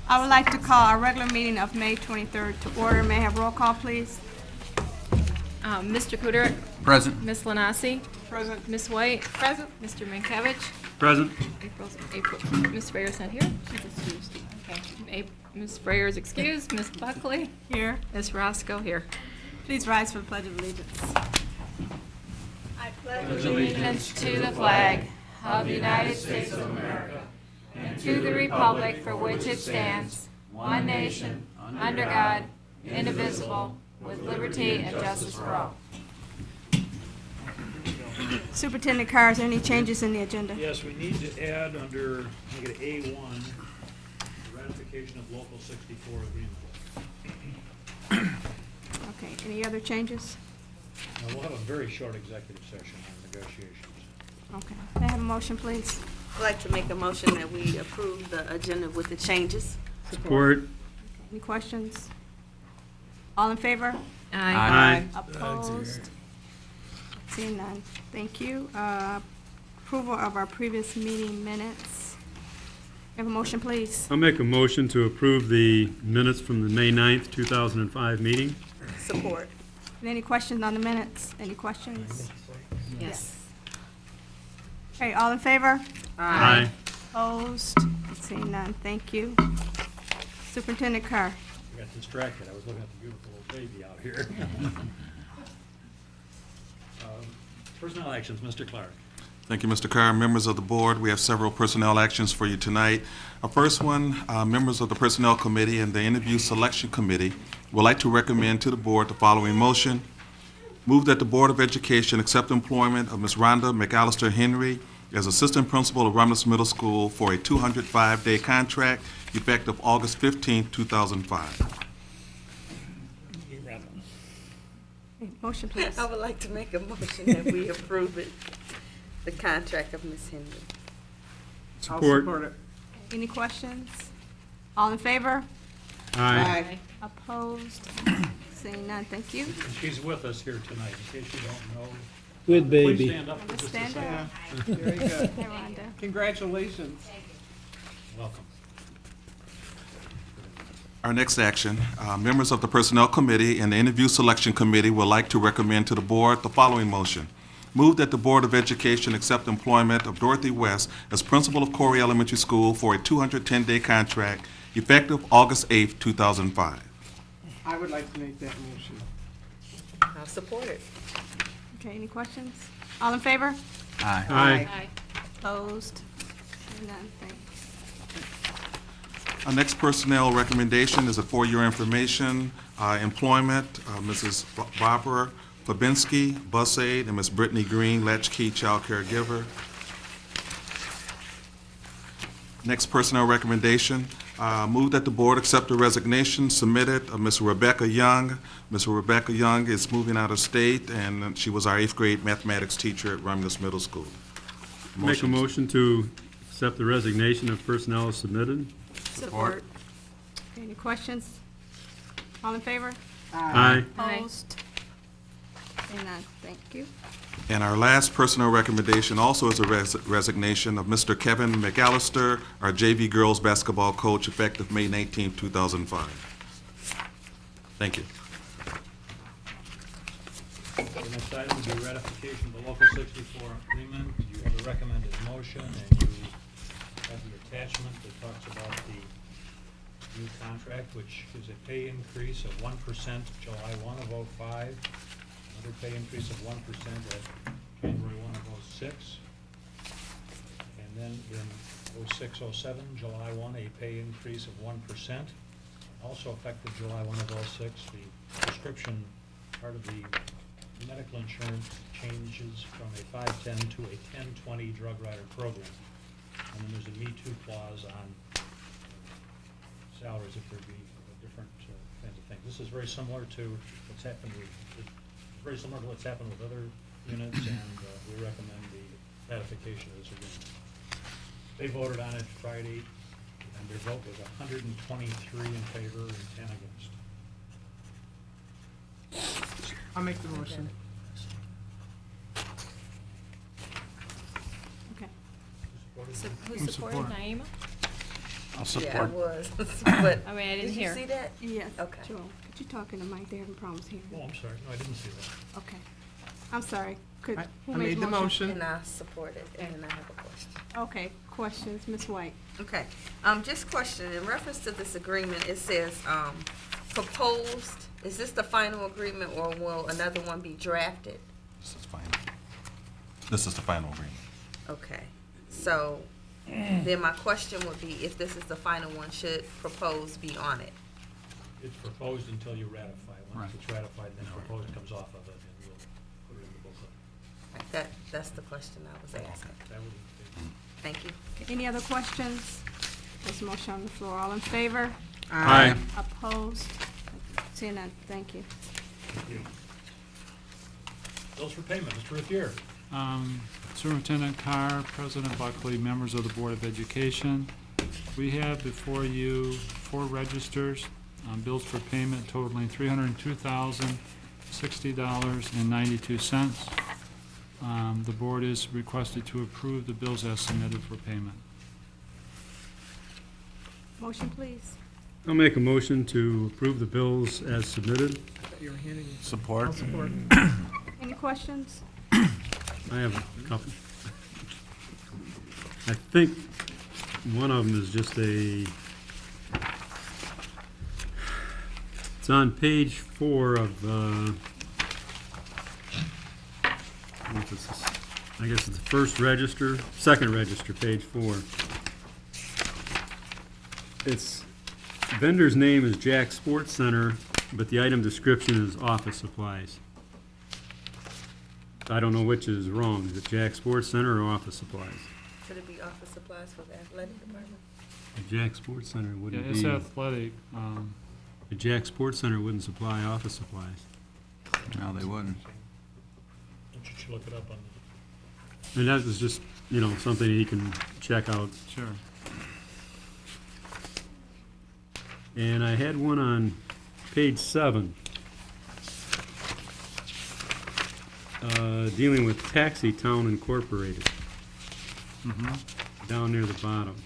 I would like to call our regular meeting of May 23rd to order. May I have roll call, please? Mr. Cooter? Present. Ms. Lanasi? Present. Ms. White? Present. Mr. Mankiewicz? Present. April. Ms. Freyer's not here? She's excused. Okay. Ms. Freyer's excused. Ms. Buckley? Here. Ms. Roscoe here. Please rise for the Pledge of Allegiance. I pledge Allegiance to the flag of the United States of America and to the republic for which it stands, one nation, under God, indivisible, with liberty and justice for all. Superintendent Carr, is there any changes in the agenda? Yes, we need to add under, make it A1, the ratification of Local 64 agreement. Okay, any other changes? Now, we'll have a very short executive session on negotiations. Okay, may I have a motion, please? I'd like to make a motion that we approve the agenda with the changes. Support. Any questions? All in favor? Aye. Opposed? Seeing none. Thank you. Approval of our previous meeting minutes. May I have a motion, please? I'll make a motion to approve the minutes from the May 9th, 2005 meeting. Support. Any questions on the minutes? Any questions? Yes. Okay, all in favor? Aye. Opposed? Seeing none. Thank you. Superintendent Carr. I got distracted. I was looking at the beautiful little baby out here. Personnel actions, Mr. Clark. Thank you, Mr. Carr. Members of the board, we have several personnel actions for you tonight. Our first one, members of the Personnel Committee and the Interview Selection Committee would like to recommend to the board the following motion. Move that the Board of Education accept employment of Ms. Rhonda McAllister Henry as Assistant Principal of Romulus Middle School for a 205-day contract effective August 15, 2005. Motion, please. I would like to make a motion that we approve it, the contract of Ms. Henry. Support. Any questions? All in favor? Aye. Opposed? Seeing none. Thank you. And she's with us here tonight, in case you don't know. Good Please baby. stand up for just a Stand second. up. Very good. Hey, Rhonda. Congratulations. Welcome. Our next action, members of the Personnel Committee and the Interview Selection Committee would like to recommend to the board the following motion. Move that the Board of Education accept employment of Dorothy West as principal of Corey Elementary School for a 210-day contract effective August 8, 2005. I would like to make that motion. I'll support it. Okay, any questions? All in favor? Aye. Opposed? Seeing none. Thanks. Our next personnel recommendation is a for-your information, employment, Mrs. Barbara Fabinski, bus aide, and Ms. Brittany Green, latchkey child caregiver. Next personnel recommendation, move that the board accept the resignation submitted of Ms. Rebecca Young. Ms. Rebecca Young is moving out of state, and she was our 8th grade mathematics teacher at Romulus Middle School. Make a motion to accept the resignation of personnel as submitted. Support. Okay, any questions? All in favor? Aye. Opposed? Seeing none. Thank you. And our last personnel recommendation also is a resignation of Mr. Kevin McAllister, our JV girls basketball coach, effective May 19, 2005. Thank you. The next item will be ratification of the Local 64 agreement. You have a recommended motion, and you have the attachment that talks about the new contract, which is a pay increase of 1% July 1 of '05, another pay increase of 1% at January 1 of '06, and then in '06-07, July 1, a pay increase of 1%. Also effective July 1 of '06, the prescription part of the medical insurance changes from a 510 to a 1020 drug rider program. And then there's a Me Too clause on salaries if there be different kinds of things. This is very similar to what's happened with other units, and we recommend the ratification of this agreement. They voted on it Friday, and their vote was 123 in favor and 10 against. I'll make the motion. Okay. Who supported Naima? Yeah, I was. But, I mean, I didn't did you hear. see that? Yes. Okay. Joel, could you talk in the mic? They're having problems hearing. Oh, I'm sorry, no, I didn't see that. Okay. I'm sorry. Could, I who made the motion. And I support it, and then I have a question. Okay, questions, Ms. White? Okay, just question, in reference to this agreement, it says, proposed, is this the final agreement, or will another one be drafted? This is final. This is the final agreement. Okay, so, then my question would be, if this is the final one, should proposed be on it? It's proposed until you ratify. Once it's ratified, then proposed comes off of it, and we'll put it in the booklet. That's the question I was asking. That would be. Thank you. Any other questions? There's a motion on the floor. All in favor? Aye. Opposed? Seeing none, thank you. Thank you. Bills for payment, Mr. Ruthier. Superintendent Carr, President Buckley, members of the Board of Education. We have before you 4 registers on bills for payment totaling $302,060.92. The board is requested to approve the bills as submitted for payment. Motion, please. I'll make a motion to approve the bills as submitted. You're handing. Support. I'll support. Any questions? I have a couple. I think one of them is just it's on page 4 of, I guess it's the first register, second register, page 4. It's, vendor's name is Jack Sports Center, but the item description is office supplies. I don't know which is wrong. Is it Jack Sports Center or office supplies? Should it be office supplies for the athletic department? The Jack Sports Center Yeah, wouldn't it's be, athletic. the Jack Sports Center wouldn't supply office supplies. No, they wouldn't. Don't you should look it up on the. And that was just, something he can check out. Sure. And I had one on page 7, dealing with Taxi Town Incorporated, down near the bottom.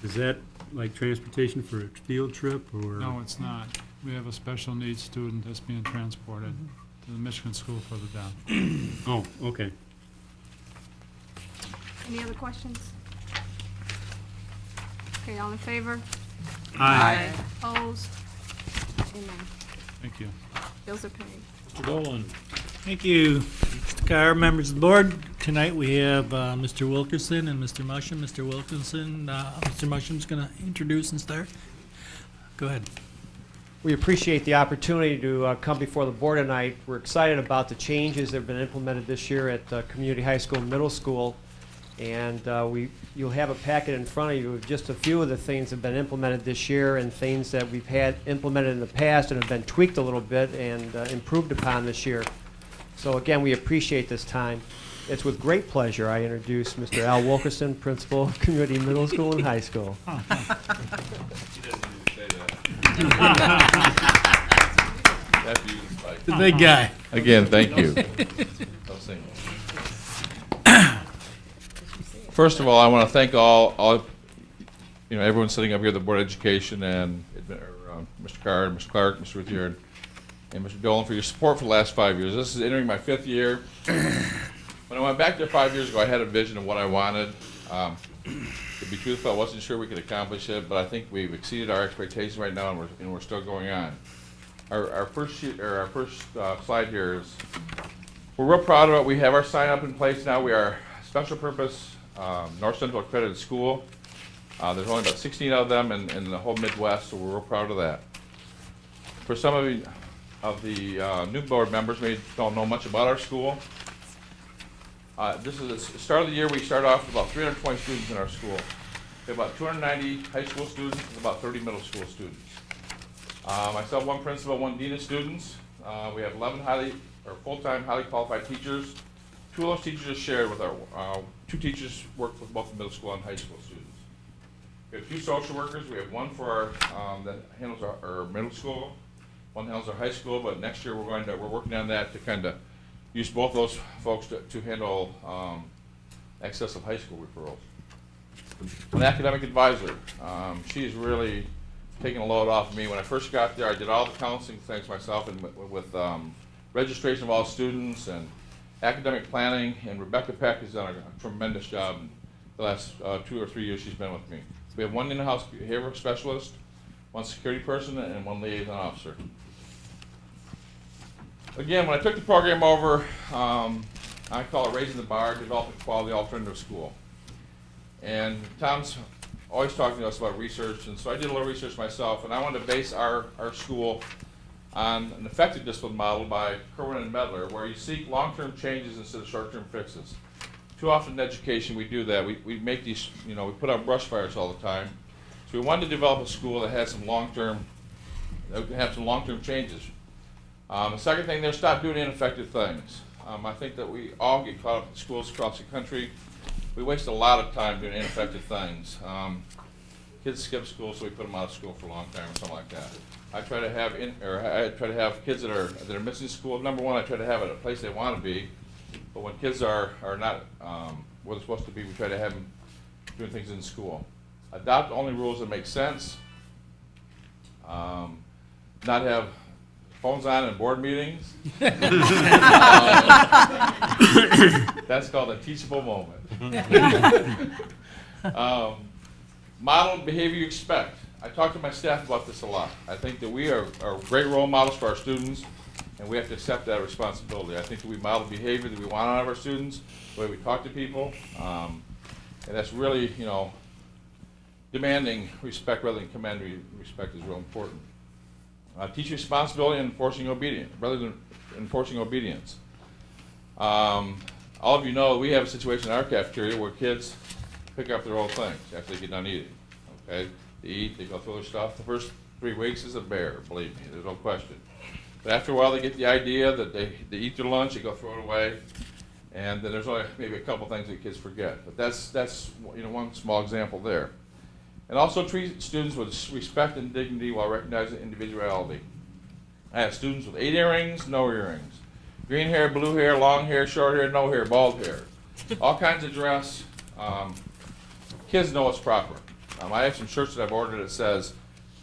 Is that like transportation for a field trip, or? No, it's not. We have a special needs student that's being transported to the Michigan School further down. Oh, okay. Any other questions? Okay, all in favor? Aye. Opposed? Seeing none. Thank you. Bills are paid. Mr. Dolan. Thank you, Mr. Carr, members of the board. Tonight we have Mr. Wilkerson and Mr. Musham. Mr. Wilkerson, Mr. Musham's going to introduce and start. Go ahead. We appreciate the opportunity to come before the board tonight. We're excited about the changes that have been implemented this year at Community High School and Middle School. And you'll have a packet in front of you of just a few of the things that have been implemented this year and things that we've had implemented in the past and have been tweaked a little bit and improved upon this year. So again, we appreciate this time. It's with great pleasure I introduce Mr. Al Wilkerson, Principal of Community Middle School and High School. The big guy. Again, thank you. First of all, I want to thank all everyone sitting up here, the Board of Education, and Mr. Carr, Mr. Clark, Mr. Ruthier, and Mr. Dolan for your support for the last 5 years. This is entering my 5th year. When I went back there 5 years ago, I had a vision of what I wanted. To be truthful, I wasn't sure we could accomplish it, but I think we've exceeded our expectations right now, and we're still going on. Our first slide here is, we're real proud of it. We have our sign up in place now. We are a special purpose North Central accredited school. There's only about 16 of them in the whole Midwest, so we're real proud of that. For some of the new board members, maybe don't know much about our school. This is the start of the year. We start off with about 320 students in our school. We have about 290 high school students and about 30 middle school students. Myself, one principal, one dean of students. We have 11 full-time, highly qualified teachers. 2 of those teachers are shared with our 2 teachers work with both the middle school and high school students. We have 2 social workers. We have one for that handles our middle school, one handles our high school. But next year we're working on that to kind of use both those folks to handle excess of high school referrals. an academic advisor. She's really taken a load off of me. When I first got there, I did all the counseling things myself, and with registration of all students and academic planning, and Rebecca Peck has done a tremendous job in the last 2 or 3 years she's been with me. We have one in-house behavioral specialist, one security person, and one liaison officer. Again, when I took the program over, I call it raising the bar, developing quality alternative school. And Tom's always talking to us about research, and so I did a little research myself, and I wanted to base our school on an effective discipline model by Kerwin and Medler, where you seek long-term changes instead of short-term fixes. Too often in education we do that. We make these, we put out brush fires all the time. So we wanted to develop a school that had some long-term, changes. The second thing there, stop doing ineffective things. I think that we all get caught up in schools across the country. We waste a lot of time doing ineffective things. Kids skip school, so we put them out of school for a long time or something like that. I try to have kids that are missing school. Number one, I try to have it at a place they want to be. But when kids are not where they're supposed to be, we try to have them doing things in school. Adopt only rules that make sense. Not have phones on in board meetings. That's called a teachable moment. Model behavior you expect. I talk to my staff about this a lot. I think that we are great role models for our students, and we have to accept that responsibility. I think that we model behavior that we want out of our students, the way we talk to people, and that's really, demanding respect rather than commanding respect is real important. Teach responsibility and enforcing obedience, rather than enforcing obedience. All of you know we have a situation in our cafeteria where kids pick up their old things after they get done eating. Okay, they eat, they go through their stuff. The first 3 weeks is a bear, believe me, there's no question. But after a while, they get the idea that they eat their lunch, they go throw it away, and then there's only maybe a couple things that kids forget. But that's one small example there. And also treat students with respect and dignity while recognizing individuality. I have students with 8 earrings, no earrings, green hair, blue hair, long hair, short hair, no hair, bald hair, all kinds of dress. Kids know what's proper. I have some shirts that I've ordered that says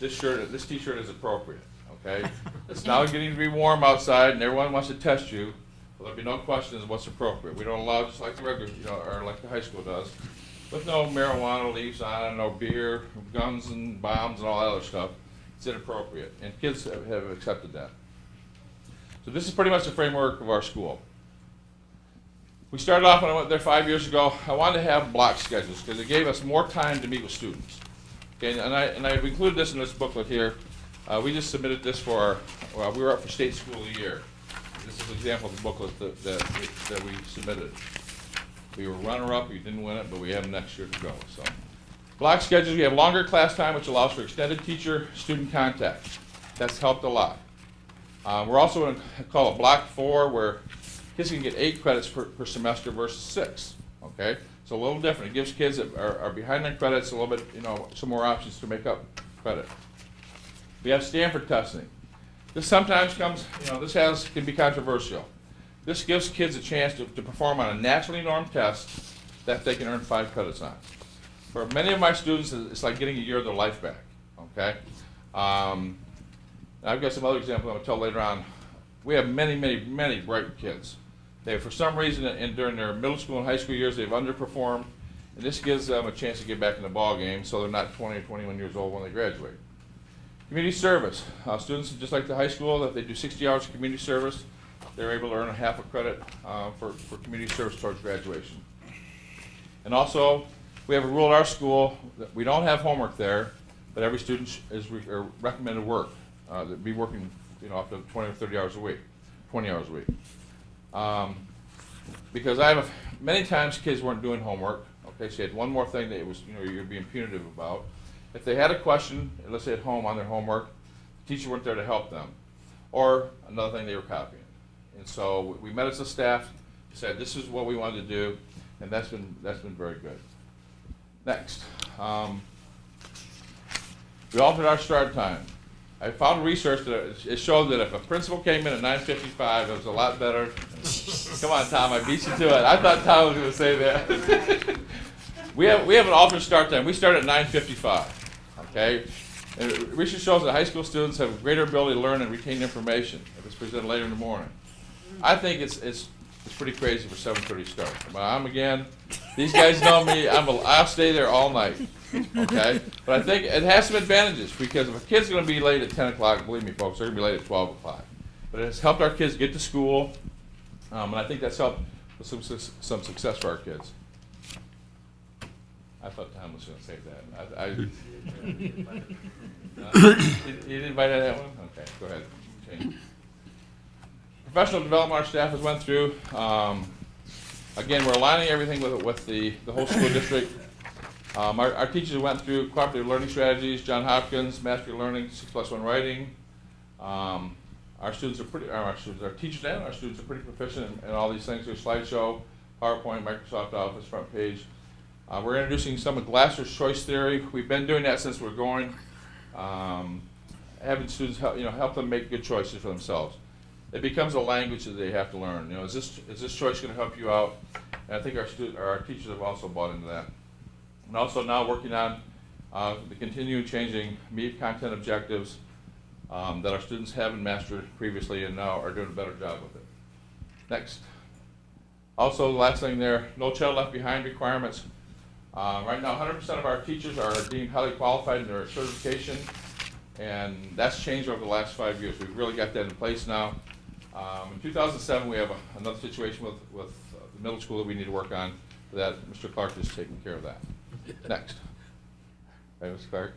this T-shirt is appropriate. Okay, it's now getting to be warm outside, and everyone wants to test you. Well, there'll be no questions what's appropriate. We don't allow, just like the regular, or like the high school does, with no marijuana leaves on, no beer, guns and bombs and all that other stuff. It's inappropriate, and kids have accepted that. So this is pretty much the framework of our school. We started off when I went there 5 years ago. I wanted to have block schedules because it gave us more time to meet with students. Okay, and I've included this in this booklet here. We just submitted this for we were up for State School of the Year. This is an example of the booklet that we submitted. We were runner-up, we didn't win it, but we have next year to go. So, block schedules, we have longer class time, which allows for extended teacher-student contact. That's helped a lot. We're also going to call it Block 4, where kids can get 8 credits per semester versus 6. Okay, so a little different. It gives kids that are behind on credits a little bit, some more options to make up credit. We have Stanford testing. This sometimes comes, can be controversial. This gives kids a chance to perform on a nationally normed test that they can earn 5 credits on. For many of my students, it's like getting a year of their life back. Okay, I've got some other examples I'm going to tell later on. We have many bright kids. They, for some reason, during their middle school and high school years, they've underperformed, and this gives them a chance to get back in the ball game, so they're not 20 or 21 years old when they graduate. Community service. Students, just like the high school, if they do 60 hours of community service, they're able to earn a half a credit for community service towards graduation. And also, we have a rule at our school that we don't have homework there, but every student is recommended work. Be working, up to 20 or 30 hours a week, 20 hours a week. Because many times kids weren't doing homework. Okay, so you had one more thing that it was, you're being punitive about. If they had a question, let's say at home on their homework, the teacher weren't there to help them. Or another thing, they were copying. And so we met as a staff, said this is what we wanted to do, and that's been very good. Next, we altered our start time. I found research that it showed that if a principal came in at 9:55, it was a lot better. Come on, Tom, I beat you to it. I thought Tom was going to say that. We have an alternate start time. We start at 9:55. Okay. And research shows that high school students have greater ability to learn and retain information if it's presented later in the morning. I think it's pretty crazy for 7:30 start. But these guys know me. I'll stay there all night. Okay. But I think it has some advantages because if a kid's going to be late at 10 o'clock, believe me, folks, they're going to be late at 12 o'clock. But it has helped our kids get to school, and I think that's helped with some success for our kids. I thought Tom was going to say that. You didn't invite that one? Okay, go ahead. Change. Professional development our staff has went through. Again, we're aligning everything with the whole school district. Our teachers went through cooperative learning strategies, John Hopkins, Mastery Learning, 6+1 writing. Our teachers and our students are pretty proficient in all these things. There's slideshow, PowerPoint, Microsoft Office, front page. We're introducing some of Glasser's choice theory. We've been doing that since we're going. Having students help them make good choices for themselves. It becomes a language that they have to learn. Is this choice going to help you out? And I think our teachers have also bought into that. And also now working on the continuing changing MEAP content objectives that our students haven't mastered previously and now are doing a better job with it. Next. Also, the last thing there, no child left behind requirements. Right now, 100% of our teachers are deemed highly qualified in their certification, and that's changed over the last 5 years. We've really got that in place now. In 2007, we have another situation with the middle school that we need to work on. That Mr. Clark is taking care of that. Next. Right, Mr. Clark?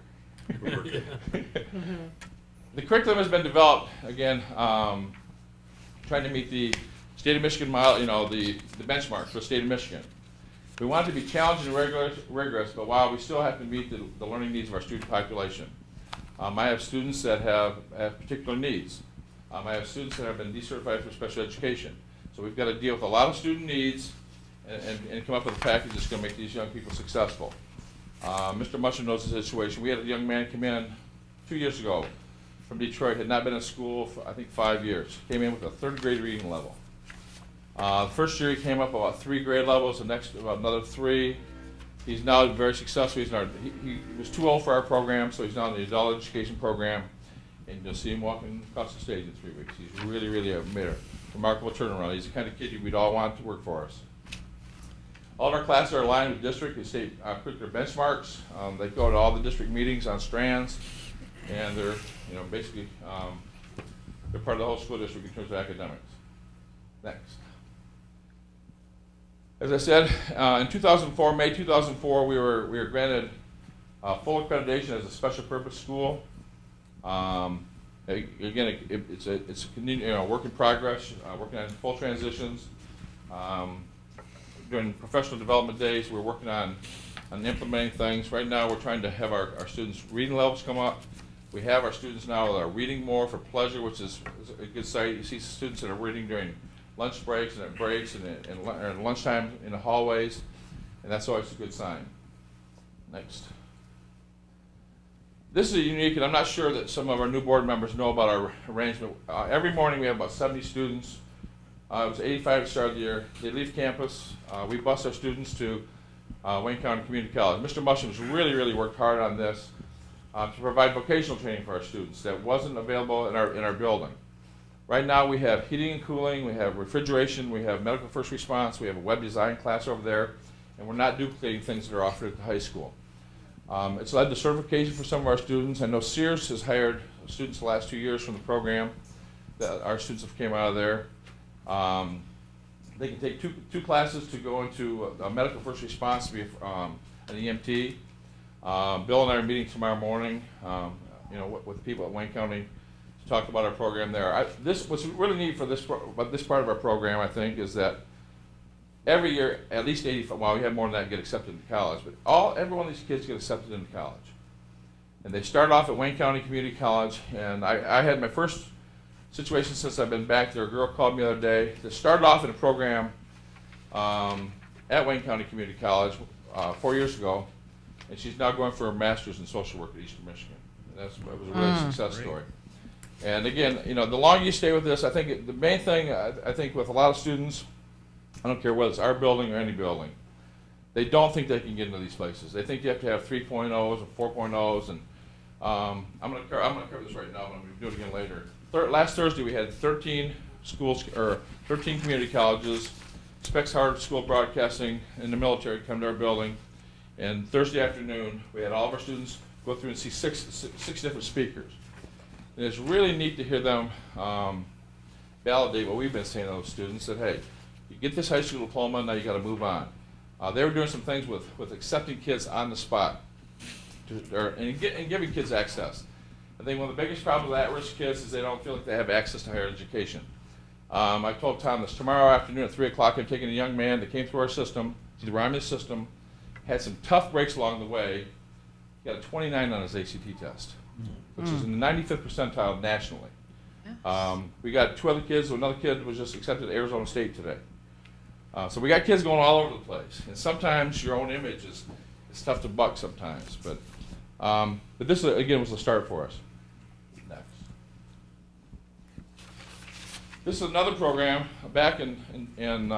The curriculum has been developed, again, trying to meet the state of Michigan model, the benchmarks for the state of Michigan. We want it to be challenging and rigorous, but while we still have to meet the learning needs of our student population. I have students that have particular needs. I have students that have been decertified for special education. So we've got to deal with a lot of student needs and come up with a package that's going to make these young people successful. Mr. Musher knows the situation. We had a young man come in 2 years ago from Detroit, had not been in school for, I think, 5 years. Came in with a 3rd grade reading level. The first year he came up about 3 grade levels, the next about another 3. He's now very successful. He was too old for our program, so he's now in the adult education program. And you'll see him walking across the stage in 3 weeks. He's really made a remarkable turnaround. He's the kind of kid we'd all want to work for us. All of our classes are aligned with district and state curricular benchmarks. They go to all the district meetings on strands, and they're basically they're part of the whole school district in terms of academics. Next. As I said, in 2004, May 2004, we were granted full accreditation as a special purpose school. Again, it's a work in progress, working on full transitions. During professional development days, we're working on implementing things. Right now, we're trying to have our students' reading levels come up. We have our students now that are reading more for pleasure, which is a good sight. You see students that are reading during lunch breaks and at breaks and lunchtime in the hallways, and that's always a good sign. Next. This is unique, and I'm not sure that some of our new board members know about our arrangement. Every morning we have about 70 students. It was 85 to start the year. They leave campus. We bus our students to Wayne County Community College. Mr. Musham's really worked hard on this to provide vocational training for our students that wasn't available in our building. Right now we have heating and cooling, we have refrigeration, we have medical first response, we have a web design class over there, and we're not duplicating things that are offered at the high school. It's led to certification for some of our students. I know Sears has hired students the last 2 years from the program that our students have came out of there. They can take two classes to go into a medical first response to be an EMT. Bill and I are meeting tomorrow morning, with the people at Wayne County to talk about our program there. What's really neat for this part of our program, I think, is that every year at least 85. Well, we have more than that get accepted into college, but every one of these kids get accepted into college, and they start off at Wayne County Community College. And I had my first situation since I've been back there. A girl called me the other day that started off in a program at Wayne County Community College 4 years ago, and she's now going for a master's in social work at Eastern Michigan. And that was a really success story. And again, the longer you stay with this, I think the main thing, I think with a lot of students, I don't care whether it's our building or any building, they don't think they can get into these places. They think you have to have 3.0s and 4.0s, and I'm going to cover this right now, but I'm going to do it again later. Last Thursday we had 13 schools, or 13 community colleges, Specs Hard School Broadcasting in the military come to our building, and Thursday afternoon we had all of our students go through and see six different speakers. And it's really neat to hear them validate what we've been saying to those students, that hey, you get this high school diploma, now you got to move on. They were doing some things with accepting kids on the spot and giving kids access. I think one of the biggest problems with at-risk kids is they don't feel like they have access to higher education. I told Tom this tomorrow afternoon at 3 o'clock, I'm taking a young man that came through our system, he's around this system, had some tough breaks along the way, he got a 29 on his ACT test, which is in the 95th percentile nationally. We got 2 other kids, so another kid was just accepted at Arizona State today. So we got kids going all over the place, and sometimes your own image is tough to buck sometimes, but this again was the start for us. Next. This is another program. Back in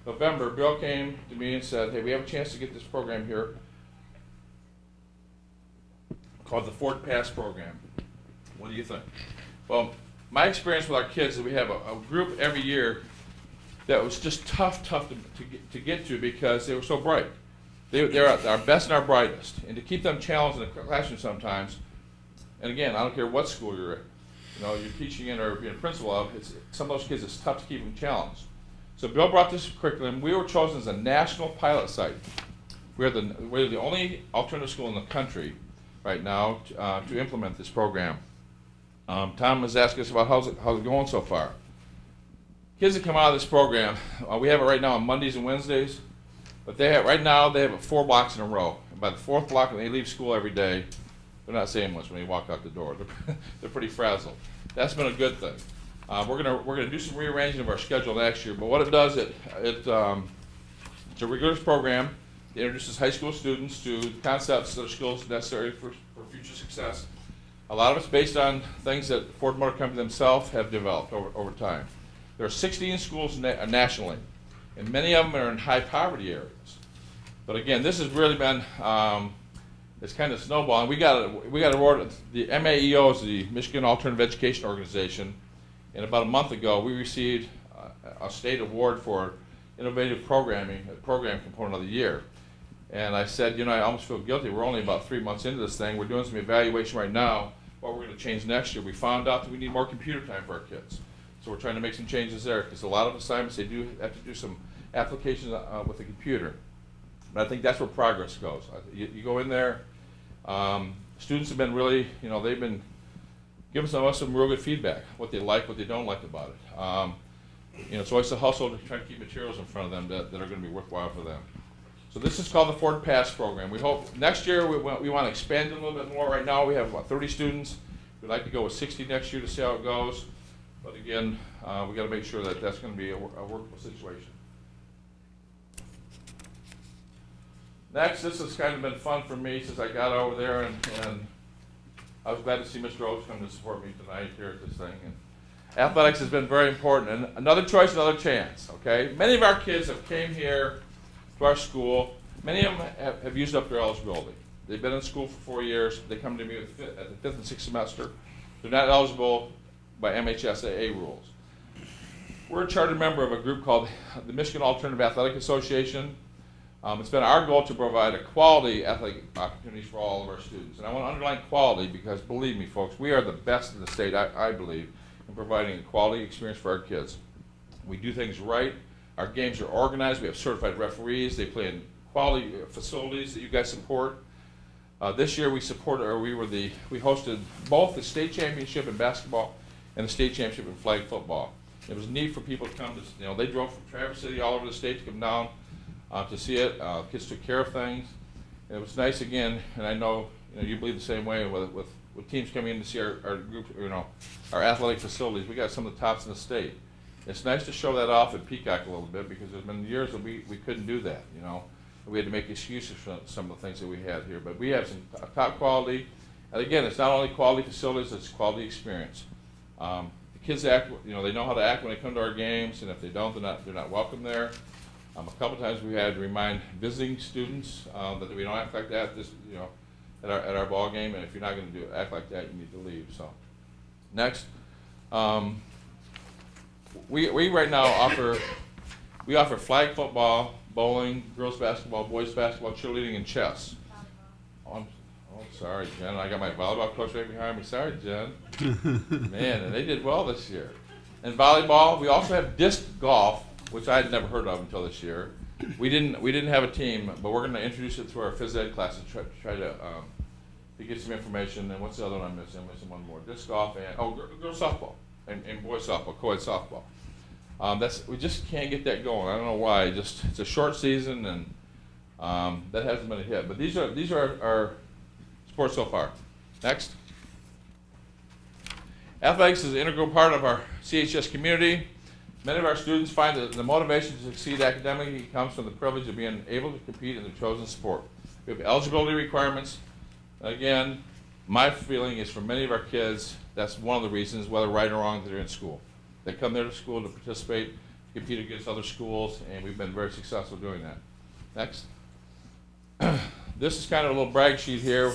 November, Bill came to me and said, hey, we have a chance to get this program here called the Fort Pass program. What do you think? Well, my experience with our kids is we have a group every year that was just tough to get to because they were so bright. They're our best and our brightest. And to keep them challenged in the classroom sometimes, and again, I don't care what school you're teaching in or being a principal of, some of those kids, it's tough to keep them challenged. So Bill brought this curriculum. We were chosen as a national pilot site. We're the only alternative school in the country right now to implement this program. Tom has asked us about how's it going so far. Kids that come out of this program, we have it right now on Mondays and Wednesdays, but right now they have it 4 blocks in a row. And by the 4th block, when they leave school every day, they're not saying much when they walk out the door. They're pretty frazzled. That's been a good thing. We're gonna do some rearranging of our schedule next year, but what it does, it's a rigorous program. It introduces high school students to concepts that are skills necessary for future success. A lot of it's based on things that Ford Motor Company themselves have developed over time. There are 16 schools nationally, and many of them are in high poverty areas. But again, this has really been it's kind of snowballing. We got awarded, the MAEO is the Michigan Alternative Education Organization, and about a month ago we received a state award for innovative programming, program component of the year. And I said, I almost feel guilty. We're only about 3 months into this thing. We're doing some evaluation right now. What we're going to change next year. We found out that we need more computer time for our kids. So we're trying to make some changes there, because a lot of assignments, they do have to do some applications with the computer. But I think that's where progress goes. You go in there, students have been really, they've been giving us some real good feedback, what they like, what they don't like about it. It's always a hustle to try to keep materials in front of them that are going to be worthwhile for them. So this is called the Ford Pass program. We hope next year we want to expand it a little bit more. Right now we have about 30 students. We'd like to go with 60 next year to see how it goes. But again, we got to make sure that that's going to be a workable situation. Next, this has kind of been fun for me since I got over there, and I was glad to see Mr. Oates come to support me tonight here at this thing. And athletics has been very important, and another choice, another chance. Okay, many of our kids have came here to our school. Many of them have used up their eligibility. They've been in school for 4 years. They come to me at the 5th and 6th semester. They're not eligible by MHSAA rules. We're a chartered member of a group called the Michigan Alternative Athletic Association. It's been our goal to provide a quality athletic opportunities for all of our students. And I want to underline quality because, believe me, folks, we are the best in the state, I believe, in providing a quality experience for our kids. We do things right. Our games are organized. We have certified referees. They play in quality facilities that you guys support. This year we hosted both the state championship in basketball and the state championship in flag football. It was neat for people to come to, they drove from Traverse City all over the state to come down to see it. Kids took care of things. And it was nice again, and I know you believe the same way with teams coming in to see our group, our athletic facilities. We got some of the tops in the state. It's nice to show that off at Peacock a little bit, because there's been years that we couldn't do that, We had to make excuses for some of the things that we had here. But we have some top quality, and again, it's not only quality facilities, it's quality experience. The kids act, they know how to act when they come to our games, and if they don't, they're not welcome there. A couple times we had to remind visiting students that we don't act like that at our ball game, and if you're not going to act like that, you need to leave. So, next, we right now offer flag football, bowling, girls basketball, boys basketball, cheerleading, and chess. Oh, sorry, Jen. I got my volleyball coach right behind me. Sorry, Jen. Man, and they did well this year. And volleyball, we also have disc golf, which I had never heard of until this year. We didn't have a team, but we're going to introduce it to our phys ed class and try to get some information. And what's the other one I'm missing? I'm missing one more. Disc golf and girls softball and boys softball, co-ed softball. We just can't get that going. I don't know why. It's a short season, and that hasn't been a hit. But these are our sports so far. Next. Athletics is an integral part of our CHS community. Many of our students find that the motivation to succeed academically comes from the privilege of being able to compete in the chosen sport. We have eligibility requirements. Again, my feeling is for many of our kids, that's one of the reasons, whether right or wrong, that they're in school. They come there to school to participate, compete against other schools, and we've been very successful doing that. Next. This is kind of a little brag sheet here.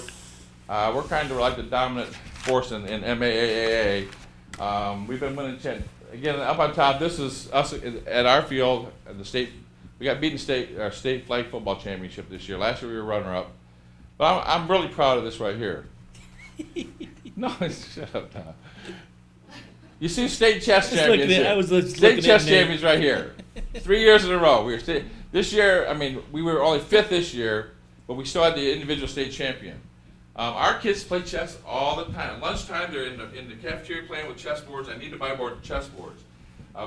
We're kind of like the dominant force in MAAA. We've been winning 10. Again, up on top, this is us at our field at the state. We got beaten our state flag football championship this year. Last year we were runner-up. But I'm really proud of this right here. No, shut up, Tom. You see state chess champions here. State chess champions right here. 3 years in a row. This year, I mean, we were only 5th this year, but we still had the individual state champion. Our kids play chess all the time. At lunchtime, they're in the cafeteria playing with chessboards. I need to buy more chessboards.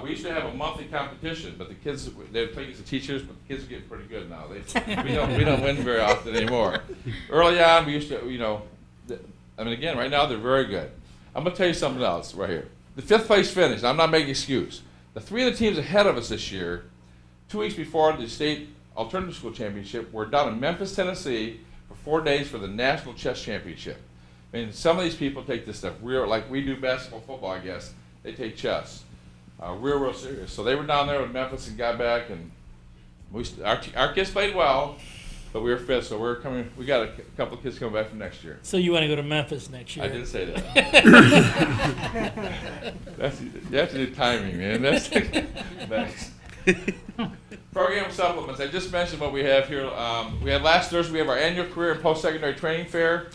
We used to have a monthly competition, but the kids, they play against the teachers, but the kids are getting pretty good now. We don't win very often anymore. Early on, we used to, again, right now, they're very good. I'm going to tell you something else right here. The 5th place finish, I'm not making an excuse. The 3 of the teams ahead of us this year, 2 weeks before the state alternative school championship, were down in Memphis, Tennessee, for 4 days for the national chess championship. I mean, some of these people take this stuff real, like we do basketball, football, I guess. They take chess real serious. So they were down there in Memphis and got back, and our kids played well, but we were 5th, so we got a couple of kids coming back from next year. So you want to go to Memphis next year? I didn't say that. You have to do timing, man. That's nice. Program supplements. I just mentioned what we have here. We had last Thursday, we have our annual career and post-secondary training fair.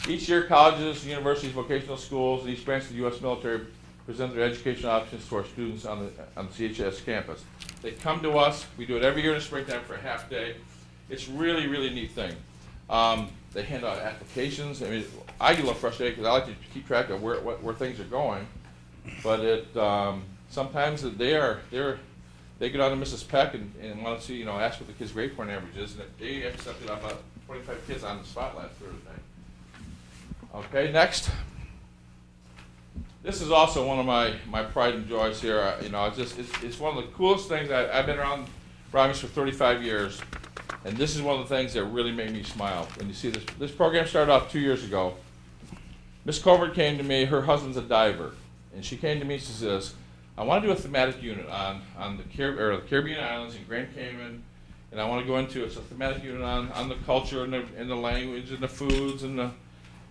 Each year, colleges, universities, vocational schools, and each branch of the U.S. military present their educational options to our students on the CHS campus. They come to us. We do it every year in the springtime for a half day. It's really, really neat thing. They hand out applications. I mean, I get a little frustrated because I like to keep track of where things are going, but sometimes they get on to Mrs. Peck and want to see, ask what the kids' grade point average is, and they accepted about 25 kids on the spot last Thursday. Okay, next. This is also one of my pride and joys here. It's one of the coolest things. I've been around Romulus for 35 years, and this is one of the things that really made me smile. When you see this, this program started off 2 years ago. Miss Colbert came to me. Her husband's a diver, and she came to me. She says, I want to do a thematic unit on the Caribbean islands and Grand Cayman, and I want to go into it's a thematic unit on the culture and the language and the foods and the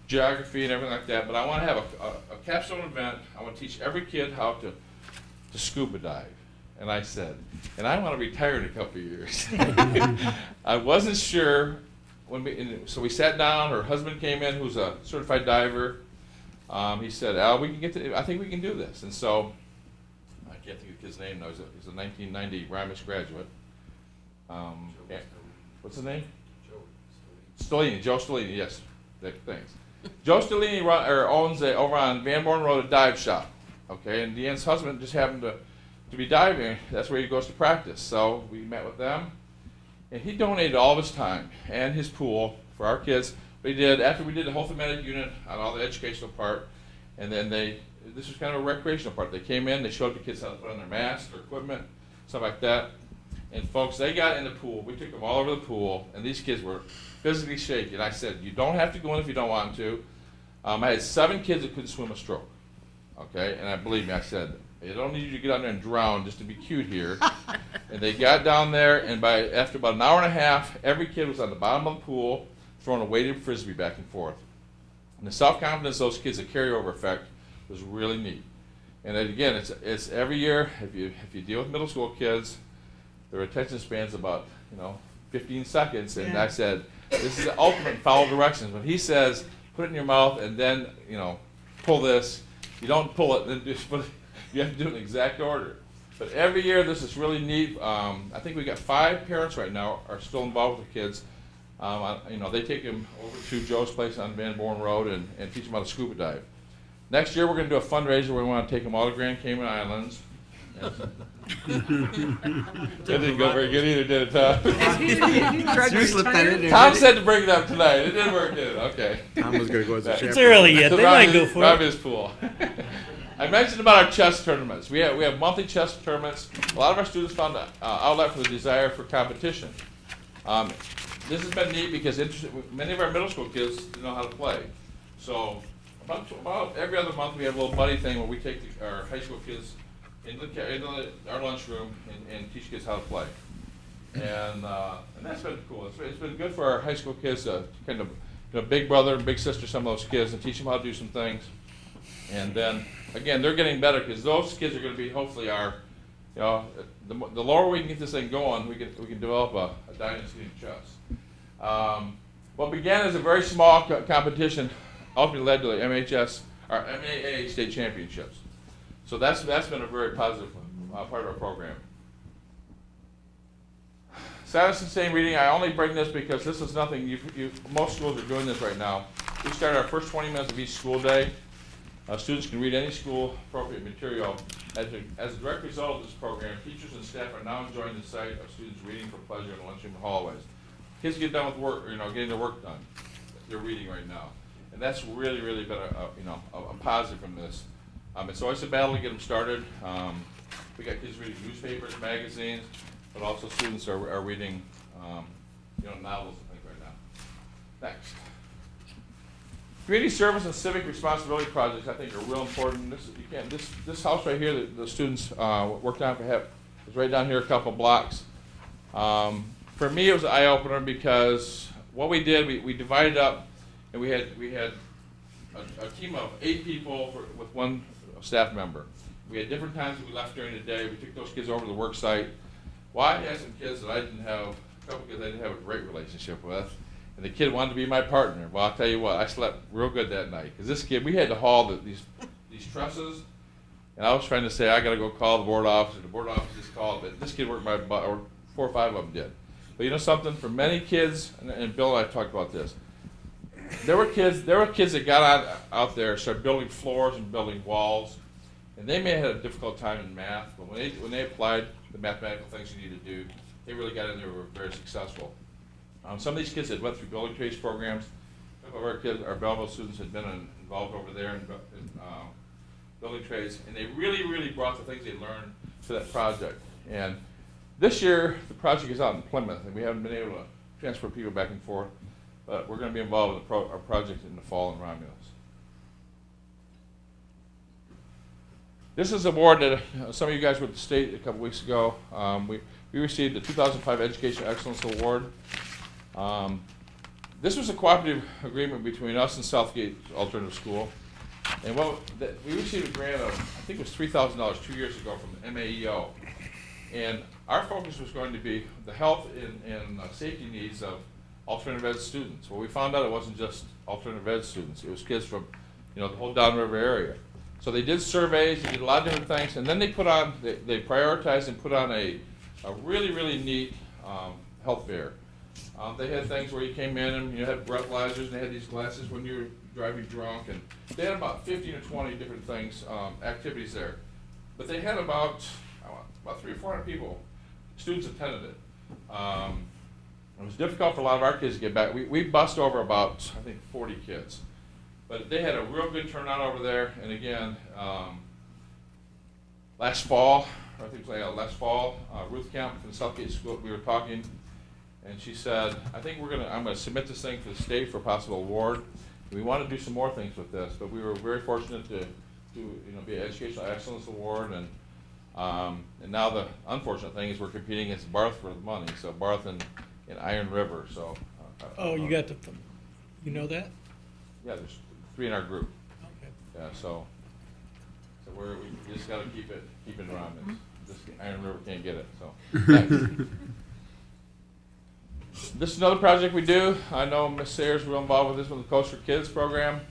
geography and everything like that. But I want to have a capstone event. I want to teach every kid how to scuba dive. And I said, and I want to retire in a couple of years. I wasn't sure so we sat down. Her husband came in, who's a certified diver. He said, Al, I think we can do this. And so I can't think of the kid's name now. He's a 1990 Romulus graduate. What's his name? Stellini. Joe Stellini, yes. Thanks. Joe Stellini owns over on Van Born Road a dive shop. Okay, and Deanne's husband just happened to be diving. That's where he goes to practice. So we met with them, and he donated all of his time and his pool for our kids. But he did, after we did the whole thematic unit on all the educational part, and then this was kind of a recreational part. They came in, they showed the kids how to put on their masks, their equipment, stuff like that. And folks, they got in the pool. We took them all over the pool, and these kids were physically shaky. I said, you don't have to go in if you don't want to. I had 7 kids that couldn't swim a stroke. Okay, and believe me, I said, They don't need you to get down there and drown just to be cute here. And they got down there, and after about an hour and a half, every kid was on the bottom of the pool throwing a weighted frisbee back and forth. And the self-confidence those kids, the carryover effect, was really neat. And then again, it's every year. If you deal with middle school kids, their attention span's about 15 seconds. And I said, this is the ultimate follow directions. When he says, put it in your mouth and then pull this, you don't pull it, then just put it. You have to do it in exact order. But every year, this is really neat. I think we got 5 parents right now are still involved with the kids. They take them over to Joe's place on Van Born Road and teach them how to scuba dive. Next year, we're going to do a fundraiser where we want to take them all to Grand Cayman Islands. That didn't go very good either, did it, Tom? You slipped that in there. Tom said to bring it up tonight. It didn't work, did it? Okay. Tom was gonna go as a It's chaperone. early yet. They might go for it. Robbie's pool. I mentioned about our chess tournaments. We have monthly chess tournaments. A lot of our students found an outlet for the desire for competition. This has been neat because many of our middle school kids didn't know how to play. So about every other month we have a little buddy thing where we take our high school kids into our lunchroom and teach kids how to play. And that's been cool. It's been good for our high school kids to kind of big brother and big sister some of those kids and teach them how to do some things. And then again, they're getting better because those kids are going to be hopefully the lower we can get this thing going, we can develop a dynasty in chess. What began as a very small competition ultimately led to the MAA state championships. So that's been a very positive part of our program. Status and same reading. I only bring this because this is nothing. Most schools are doing this right now. We started our first 20 minutes of each school day. Students can read any school-appropriate material. As a direct result of this program, teachers and staff are now enjoying the sight of students reading for pleasure in the lunchroom and hallways. Kids get done with work, getting their work done. They're reading right now, and that's really, really been a positive from this. It's always a battle to get them started. We got kids reading newspapers, magazines, but also students are reading, novels and things right now. Next. Community service and civic responsibility projects, I think, are real important. This house right here that the students worked on is right down here a couple blocks. For me, it was an eye opener because what we did, we divided up, and we had a team of 8 people with 1 staff member. We had different times that we left during the day. We took those kids over to the work site. Well, I had some kids that a couple kids I didn't have a great relationship with. And the kid wanted to be my partner. Well, I'll tell you what, I slept real good that night. Because this kid, we had to haul these trusses. And I was trying to say, I got to go call the board office. And the board office just called. But this kid worked my butt, or 4 or 5 of them did. But you know something? For many kids, and Bill and I talked about this, there were kids that got out there, started building floors and building walls. And they may have had a difficult time in math. But when they applied the mathematical things you need to do, they really got in there and were very successful. Some of these kids had went through building trades programs. Some of our Belleville students had been involved over there in building trades, and they really, really brought the things they learned to that project. And this year, the project is out in Plymouth, and we haven't been able to transfer people back and forth, but we're going to be involved with our project in the fall in Romulus. This is an award that some of you guys were at the state a couple weeks ago. We received the 2005 Education Excellence Award. This was a cooperative agreement between us and Southgate Alternative School. And we received a grant of, I think it was $3,000 2 years ago from the MAEO. And our focus was going to be the health and safety needs of alternative ed students. Well, we found out it wasn't just alternative ed students. It was kids from the whole downriver area. So they did surveys, they did a lot of different things, and then they prioritized and put on a really, really neat health fair. They had things where you came in and you had breathalyzers, and they had these glasses when you were driving drunk, and they had about 15 or 20 different things, activities there. But they had about 300 or 400 people, students attended it. It was difficult for a lot of our kids to get back. We bussed over about, I think, 40 kids. But they had a real good turnout over there, and again, last fall, Ruth Kemp from Southgate School, we were talking, and she said, I'm gonna submit this thing to the state for a possible award. We want to do some more things with this, but we were very fortunate to to be an Educational Excellence Award, and now the unfortunate thing is we're competing against Barth for the money. So Barth and Iron River. So. Oh, you got you know that? Yeah, there's 3 in our group. Okay. Yeah, so we just got to keep it around. This Iron River can't get it. So. Next. This is another project we do. I know Ms. Sayers is real involved with this one, the Coast for Kids program.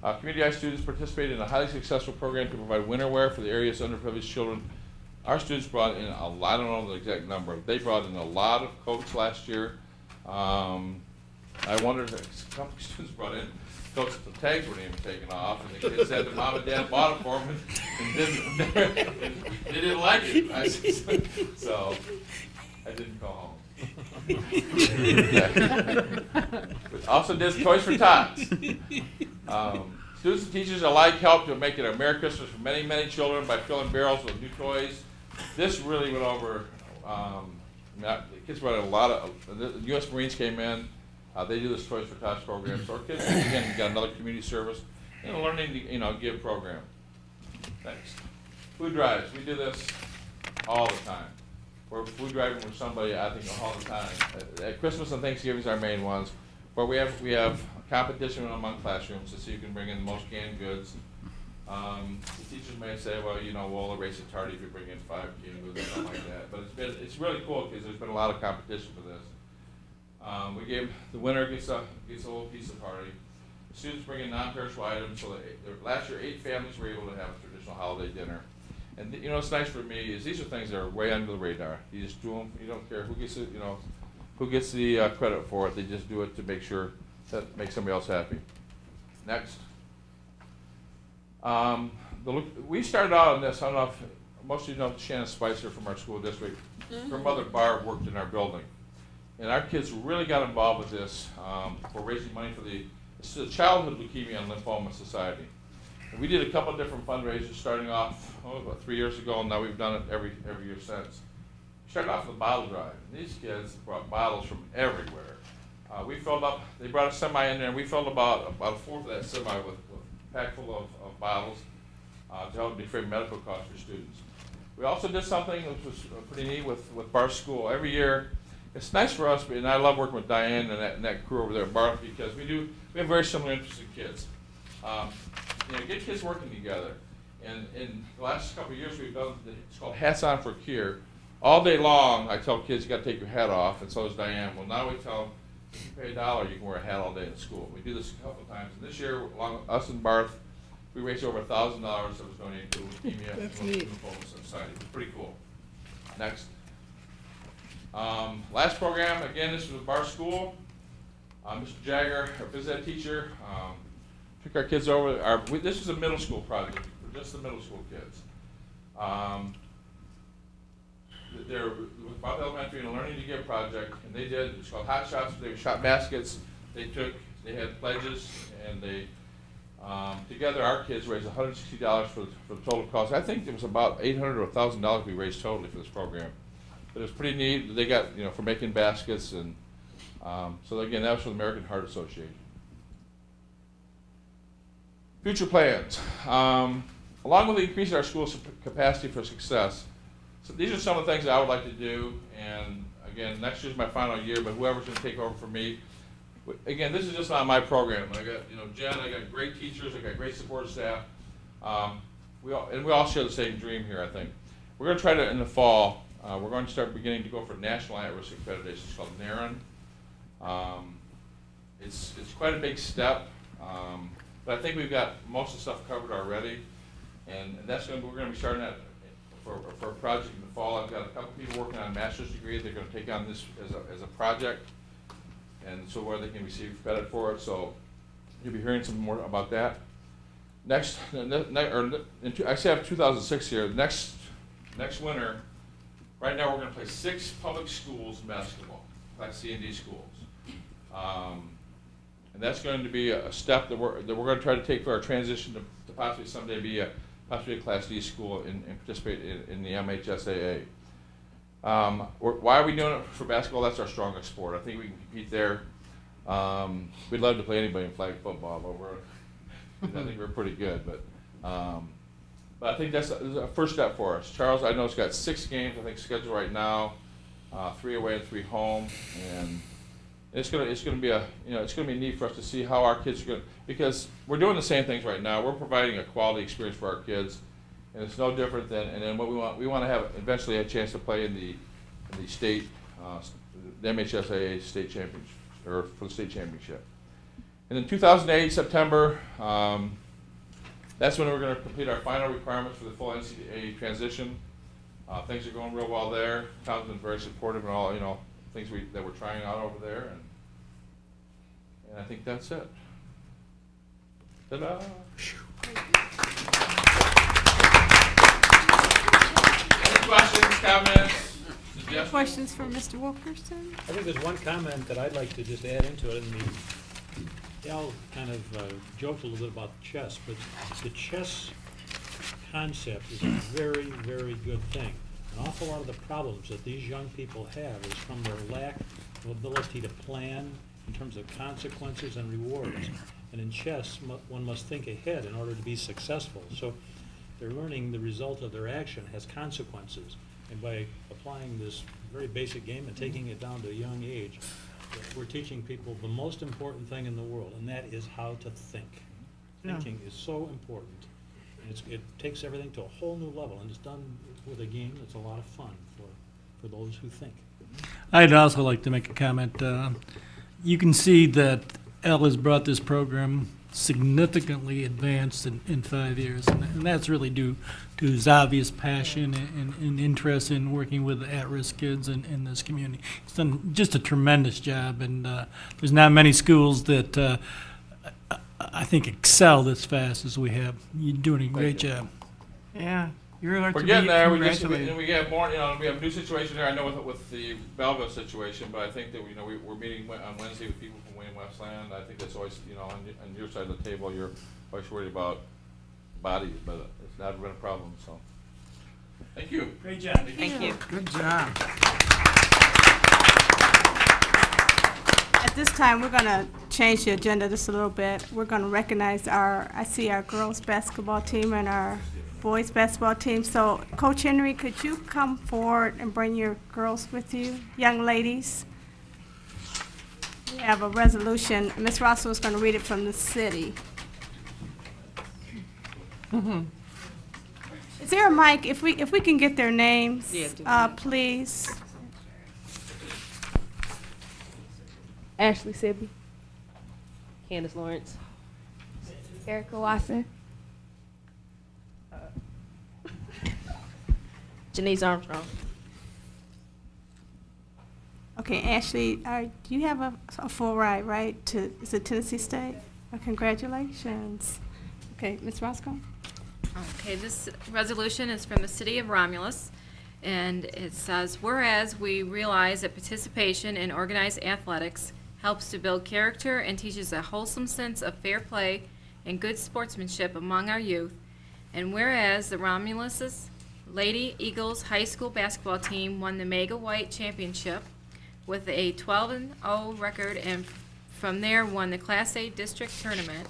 Community high students participate in a highly successful program to provide winter wear for the area's underprivileged children. Our students brought in I don't know the exact number, they brought in a lot of coats last year. I wonder if a couple of students brought in coats that the tags weren't even taken off, and the kids said their mom and dad bought them for them, and they didn't like it. So I didn't call home. We also did Toys for Tots. Students and teachers alike helped to make it a Merry Christmas for many, many children by filling barrels with new toys. This really went over. The kids brought in a lot of. The U.S. Marines came in. They do this Toys for Tots program. So our kids again got another community service and a learning to give program. Next, food drives. We do this all the time. We're food driving with somebody, I think, all the time. At Christmas and Thanksgiving is our main ones, where we have competition among classrooms to see who can bring in the most canned goods. The teachers may say, well, we'll erase a tardy if you bring in 5 canned goods or something like that. But it's really cool because there's been a lot of competition for this. We gave the winner gets a little pizza party. The students bring in non-perishable items. So last year, 8 families were able to have a traditional holiday dinner. And what's nice for me is these are things that are way under the radar. You just do them. You don't care who gets it. Who gets the credit for it. They just do it to make sure that makes somebody else happy. Next. We started out on this. I don't know if most of you know Shannon Spicer from our school district. Her mother Barb worked in our building, and our kids really got involved with this for raising money for the Childhood Leukemia and Lymphoma Society. We did a couple of different fundraisers starting off about 3 years ago, and now we've done it every year since. We started off with a bottle drive, and these kids brought bottles from everywhere. We filled up, they brought a semi in there, and we filled about a fourth of that semi with a pack full of bottles to help defray medical costs for students. We also did something which was pretty neat with Barth School. Every year, it's nice for us, and I love working with Diane and that crew over there at Barth because we have very similar interests in kids. Get kids working together. And in the last couple of years, we've done it's called Hats On for Cure. All day long, I tell kids you got to take your hat off, and so does Diane. Well, now we tell them if you pay $1, you can wear a hat all day in school. We do this a couple of times, and this year, along with us and Barth, we raised over $1,000 that was donated to Leukemia and Lymphoma Society. It's pretty cool. Next. Last program, again, this was at Barth School. Mr. Jagger, our phys ed teacher, took our kids over. This was a middle school project for just the middle school kids. They're with Barth Elementary and a Learning to Give project, and they did. It's called Hot Shots. They shot baskets. They had pledges, and they together our kids raised $160 for the total cost. I think it was about $800 or $1,000 we raised totally for this program. But it was pretty neat. They got for making baskets, and so again that was from the American Heart Association. Future plans. Along with increasing our school's capacity for success, so these are some of the things that I would like to do. And again, next year's my final year, but whoever's going to take over for me. Again, this is just not my program. I got Jen. I got great teachers. I got great support staff. We all share the same dream here. I think we're going to try to in the fall. We're going to start beginning to go for national at-risk accreditation. It's called NARIN. It's quite a big step. But I think we've got most of the stuff covered already, and we're going to be starting that for a project in the fall. I've got a couple people working on a master's degree. They're going to take on this as a project, and so where they can receive credit for it. So you'll be hearing some more about that. Next, I say I have 2006 here. Next winter, right now we're going to play 6 public schools in basketball, Class C and D schools. And that's going to be a step that we're going to try to take for our transition to possibly someday be possibly a Class D school and participate in the MHSAA. Why are we doing it for basketball? That's our strongest sport. I think we can compete there. We'd love to play anybody in flag football, but I think we're pretty good. But But I think that's a first step for us. Charles, I know, has got 6 games, I think, scheduled right now, 3 away and 3 home, and it's gonna be a, it's gonna be neat for us to see how our kids are gonna, because we're doing the same things right now. We're providing a quality experience for our kids, and it's no different than, and then what we want to have eventually a chance to play in the state, the MHSAA state championship, or for the state championship. And in 2008, September, that's when we're going to complete our final requirements for the full NCAA transition. Things are going real well there. Town's been very supportive in all, things that we're trying out over there, and I think that's it. Ta-da! Any questions, comments, suggestions? Questions for Mr. Wilkerson? I think there's one comment that I'd like to just add into it, and Al kind of joked a little bit about chess, but the chess concept is a very, very good thing. An awful lot of the problems that these young people have is from their lack of ability to plan in terms of consequences and rewards. And in chess, one must think ahead in order to be successful. So they're learning the result of their action has consequences. And by applying this very basic game and taking it down to a young age, we're teaching people the most important thing in the world, and that is how to think. Thinking is so important. And it takes everything to a whole new level, and it's done with a game that's a lot of fun for those who think. I'd also like to make a comment. You can see that Al has brought this program significantly advanced in 5 years, and that's really due to his obvious passion and interest in working with at-risk kids in this community. He's done just a tremendous job, and there's not many schools that I think excel this fast as we have. You're doing a great job. Yeah, you're going to We're be getting there. We congratulated. have more. We have a new situation here. I know with the Belleville situation, but I think that we're meeting on Wednesday with people from Wayne Westland. I think that's always on your side of the table. You're always worried about bodies, but it's never been a problem. So, thank you. Great job. Thank you. Good job. At this time, we're going to change the agenda just a little bit. We're going to recognize I see our girls' basketball team and our boys' basketball team. So, Coach Henry, could you come forward and bring your girls with you, young ladies? We have a resolution. Ms. Russell is going to read it from the city. Is there a mic? If we can get their names, please. Ashley Sibby, Candace Lawrence, Erica Watson, Janice Armstrong. Okay, Ashley, do you have a full ride, right, to, is it Tennessee State? Congratulations. Okay, Ms. Roscoe? Okay, this resolution is from the city of Romulus, and it says, whereas we realize that participation in organized athletics helps to build character and teaches a wholesome sense of fair play and good sportsmanship among our youth, and whereas the Romulus Lady Eagles High School basketball team won the Mega White Championship with a 12-0 record, and from there won the Class A district tournament,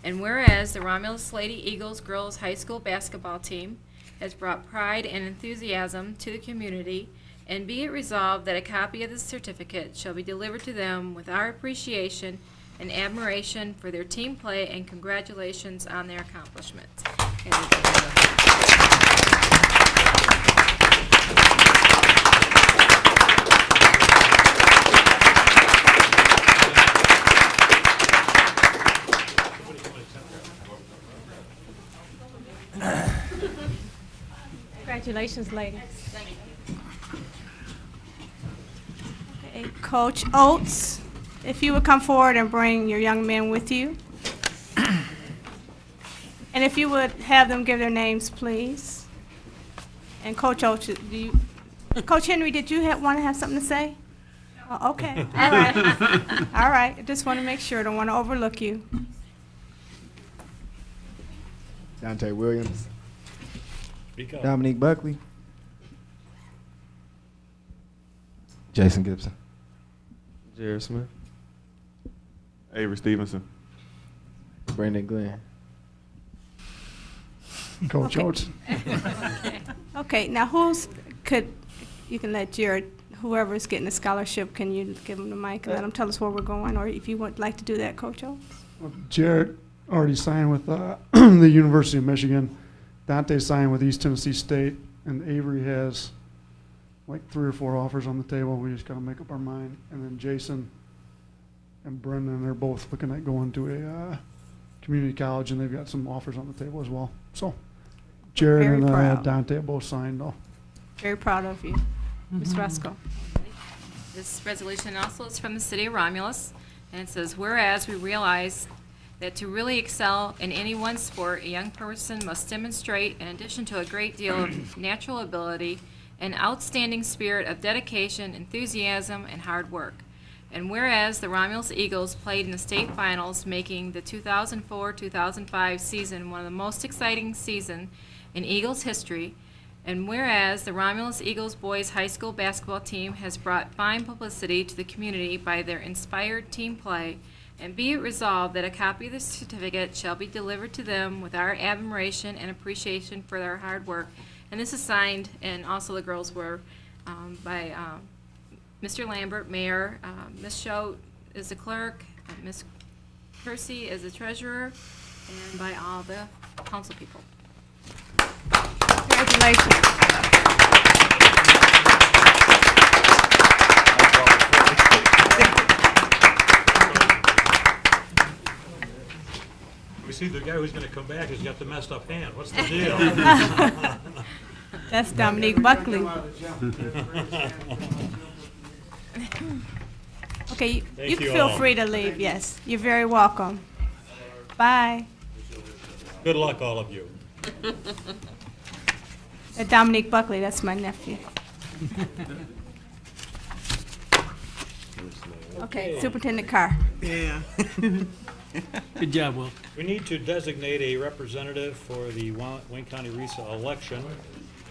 and whereas the Romulus Lady Eagles Girls High School basketball team has brought pride and enthusiasm to the community, and be it resolved that a copy of the certificate shall be delivered to them with our appreciation and admiration for their team play and congratulations on their accomplishments. Congratulations, ladies. Okay, Coach Oates, if you would come forward and bring your young men with you. And if you would have them give their names, please. And Coach Oates, Coach Henry, did you want to have something to say? Oh, okay, all right. All right, I just want to make sure, don't want to overlook you. Dante Williams, Speak up. Dominique Buckley, Jason Gibson, Jared Smith, Avery Stevenson, Brandon Glenn, Coach Okay. Oates. Okay, now you can let Jared, whoever's getting a scholarship, can you give him the mic and let him tell us where we're going, or if you would like to do that, Coach Oates? Jarrett already signed with the University of Michigan. Dante signed with East Tennessee State, and Avery has like 3 or 4 offers on the table. We just got to make up our mind. And then Jason and Brendan are both looking at going to a community college, and they've got some offers on the table as well. So Jared Very and proud. Dante have both signed, though. Very proud of you. Ms. Rusko. This resolution also is from the city of Romulus, and it says, whereas we realize that to really excel in any one sport, a young person must demonstrate, in addition to a great deal of natural ability, an outstanding spirit of dedication, enthusiasm, and hard work. And whereas the Romulus Eagles played in the state finals, making the 2004-2005 season one of the most exciting seasons in Eagles history, and whereas the Romulus Eagles boys high school basketball team has brought fine publicity to the community by their inspired team play, and be it resolved that a copy of the certificate shall be delivered to them with our admiration and appreciation for their hard work. And this is signed, and also the girls were, by Mr. Lambert, Mayor, Ms. Schote is the clerk, Ms. Kersey is the treasurer, and by all the council people. Congratulations. We see the guy who's gonna come back has got the messed up hand. What's the deal? That's Dominique Buckley. Okay, you Thank you you feel all. free to leave, yes. You're very welcome. Bye. Good luck, all of you. Dominique Buckley, that's my nephew. Okay, Superintendent Carr. Yeah. Good job, Will. We need to designate a representative for the Wayne County RESA election,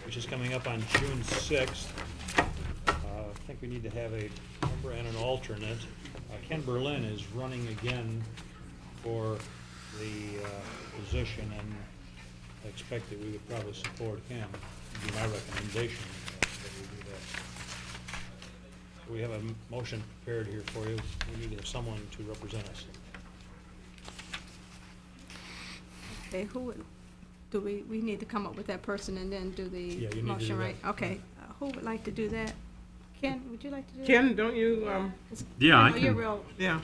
which is coming up on June 6th. I think we need to have a member and an alternate. Ken Berlin is running again for the position, and I expect that we would probably support him. Would be my recommendation that we do that. We have a motion prepared here for you. We need to have someone to represent us. Okay, who would, we need to come up with that person and then do Yeah, the you need to motion, do right? that. Okay, who would like to do that? Ken, would you like to do that? Ken, don't you, Yeah, I Oh, you're can. real, yeah,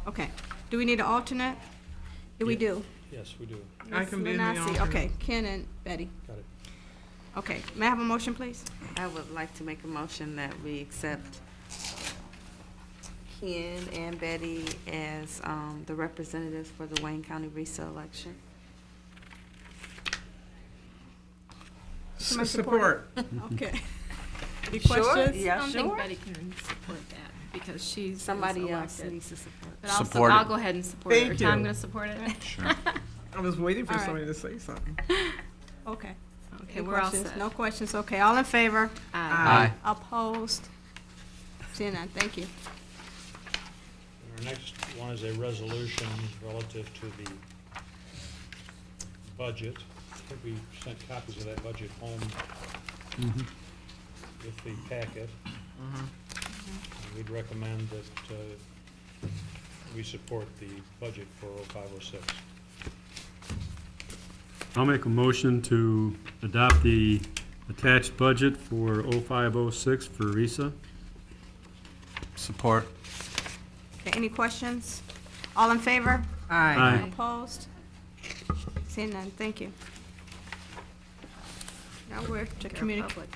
okay. Do we need an alternate? Yeah, we Yeah. do. Yes, we do. I Ms. can be the Lanasi. alternate. Okay, Ken and Betty. Got it. Okay, may I have a motion, please? I would like to make a motion that we accept Ken and Betty as the representatives for the Wayne County RESA election. Somebody support. Okay. Any Sure? questions? Yeah, I don't sure. think Betty can support that because she's Somebody else elected. needs to support. But Support I'll it. go ahead and support it. Or Thank Tom you. gonna support it? I was waiting for All right. somebody to say something. Okay. Okay, Any we're all questions? set. No questions, okay. All in favor? Aye. Opposed? Seeing none, thank you. And our next one is a resolution relative to the budget. I think we sent copies of that budget home with the packet. And we'd recommend that we support the budget for 0506. I'll make a motion to adopt the attached budget for 0506 for RESA. Support. Okay, any questions? All in favor? Aye. Aye. Opposed? Seeing none, thank you. Now we're to communicate.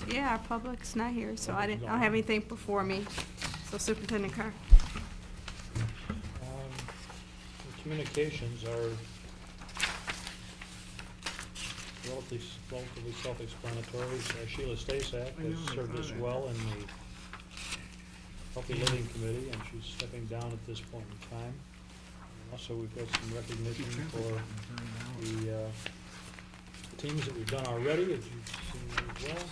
Yeah, our public's not here, so I don't have anything before me. So Superintendent Carr. The communications are relatively self-explanatory. Sheila Stasak I know, has I served saw us that. well in the Healthy Living Committee, and she's stepping down at this point in time. And also, we've got some recognition for the teams that we've done already, as you've seen as well.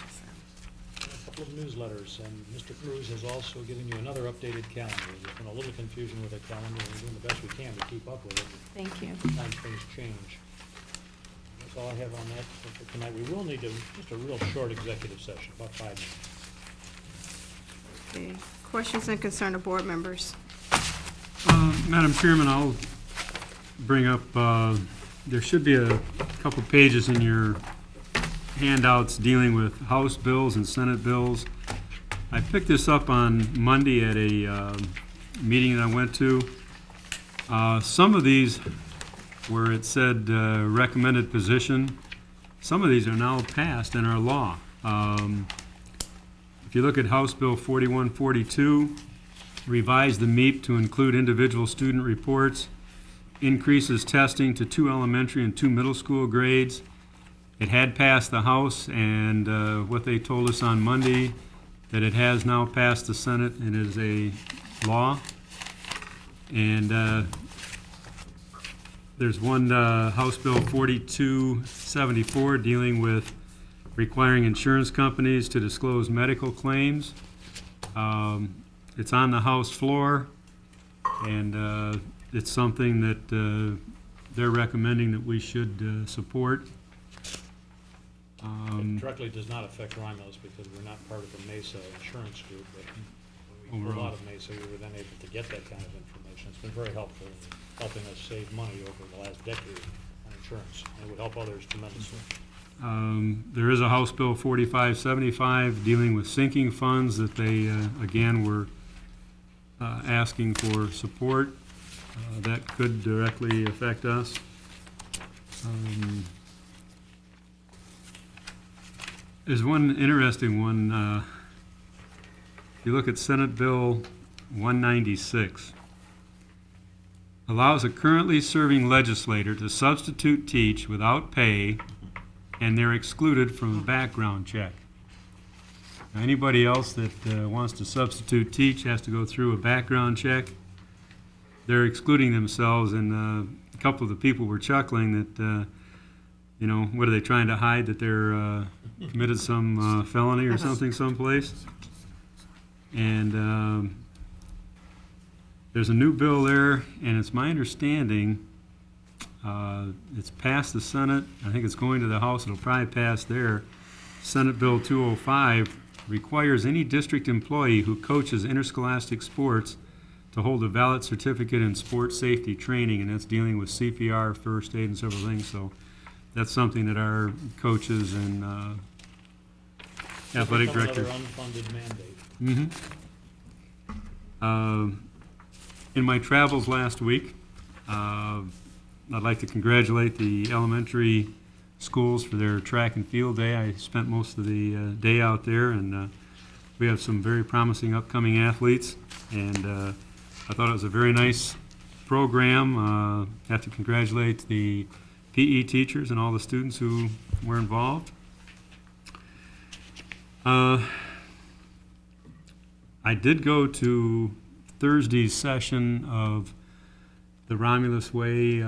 And a couple of newsletters, and Mr. Cruz has also given you another updated calendar. There's been a little confusion with the calendar, and we're doing the best we can to keep up with it. Thank you. Sometimes things change. That's all I have on that for tonight. We will need just a real short executive session, about 5 minutes. Okay. Questions and concern of board members? Madam Chairman, I'll bring up, there should be a couple pages in your handouts dealing with House bills and Senate bills. I picked this up on Monday at a meeting that I went to. Some of these where it said recommended position, some of these are now passed and are law. If you look at House Bill 4142, revise the MEP to include individual student reports, increases testing to 2 elementary and 2 middle school grades. It had passed the House, and what they told us on Monday, that it has now passed the Senate and is a law. And there's one House Bill 4274 dealing with requiring insurance companies to disclose medical claims. It's on the House floor, and it's something that they're recommending that we should support. It directly does not affect Romulus because we're not part of the MESA insurance group, but when we pulled out of MESA, we were then able to get that kind of information. It's been very helpful in helping us save money over the last decade on insurance. It would help others tremendously. There is a House Bill 4575 dealing with sinking funds that they, again, were asking for support. That could directly affect us. There's one interesting one. If you look at Senate Bill 196, allows a currently serving legislator to substitute teach without pay, and they're excluded from a background check. Now, anybody else that wants to substitute teach has to go through a background check. They're excluding themselves, and a couple of the people were chuckling that, you know, what are they trying to hide, that they're committed some felony or something someplace? And there's a new bill there, and it's my understanding it's passed the Senate. I think it's going to the House. It'll probably pass there. Senate Bill 205 requires any district employee who coaches interscholastic sports to hold a valid certificate in sports safety training, and that's dealing with CPR, first aid, and several things. So that's something that our coaches and athletic directors. Another unfunded mandate. In my travels last week, I'd like to congratulate the elementary schools for their track and field day. I spent most of the day out there, and we have some very promising upcoming athletes, and I thought it was a very nice program. I have to congratulate the PE teachers and all the students who were involved. I did go to Thursday's session of the Romulus Way